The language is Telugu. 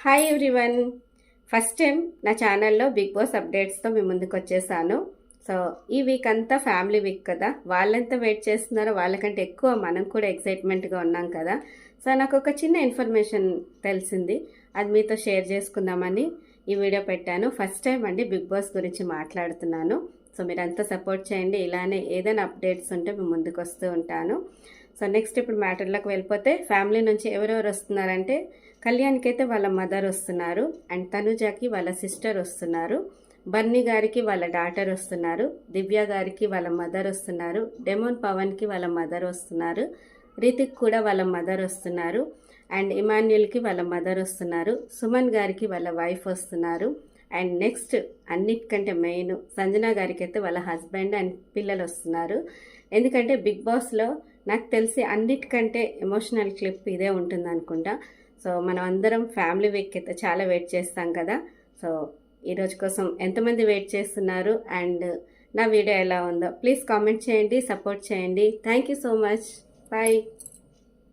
Hi everyone. ఫస్ట్ టైం నా ఛానల్లో బిగ్ బాస్ అప్డేట్స్తో మీ ముందుకు వచ్చేసాను. సో ఈ వీక్ అంతా ఫ్యామిలీ వీక్ కదా, వాళ్ళెంత వెయిట్ చేస్తున్నారో వాళ్ళకంటే ఎక్కువ మనం కూడా ఎక్సైట్మెంట్గా ఉన్నాం కదా. సో నాకు ఒక చిన్న ఇన్ఫర్మేషన్ తెలిసింది, అది మీతో షేర్ చేసుకుందామని ఈ వీడియో పెట్టాను. ఫస్ట్ టైం అండి బిగ్ బాస్ గురించి మాట్లాడుతున్నాను. సో మీరంతా సపోర్ట్ చేయండి, ఇలానే ఏదైనా అప్డేట్స్ ఉంటే మేము ముందుకు వస్తూ ఉంటాను. సో నెక్స్ట్ ఇప్పుడు మ్యాటర్లోకి వెళ్ళిపోతే, ఫ్యామిలీ నుంచి ఎవరెవరు వస్తున్నారంటే, కళ్యాణ్కి అయితే వాళ్ళ మదర్ వస్తున్నారు, అండ్ తనుజాకి వాళ్ళ సిస్టర్ వస్తున్నారు, బన్నీ గారికి వాళ్ళ డాటర్ వస్తున్నారు, దివ్య గారికి వాళ్ళ మదర్ వస్తున్నారు, డెమోన్ పవన్కి వాళ్ళ మదర్ వస్తున్నారు, రితిక్ కూడా వాళ్ళ మదర్ వస్తున్నారు, అండ్ ఇమాన్యుల్కి వాళ్ళ మదర్ వస్తున్నారు, సుమన్ గారికి వాళ్ళ వైఫ్ వస్తున్నారు, అండ్ నెక్స్ట్ అన్నిటికంటే మెయిన్ సంజన గారికి అయితే వాళ్ళ హస్బెండ్ అండ్ పిల్లలు వస్తున్నారు. ఎందుకంటే బిగ్ బాస్లో నాకు తెలిసి అన్నిటికంటే ఎమోషనల్ క్లిప్ ఇదే ఉంటుంది అనుకుంటా. సో మనం అందరం ఫ్యామిలీ వీక్ అయితే చాలా వెయిట్ చేస్తాం కదా. సో ఈరోజు కోసం ఎంతమంది వెయిట్ చేస్తున్నారు అండ్ నా వీడియో ఎలా ఉందో ప్లీజ్ కామెంట్ చేయండి, సపోర్ట్ చేయండి. Thank you so much. Bye.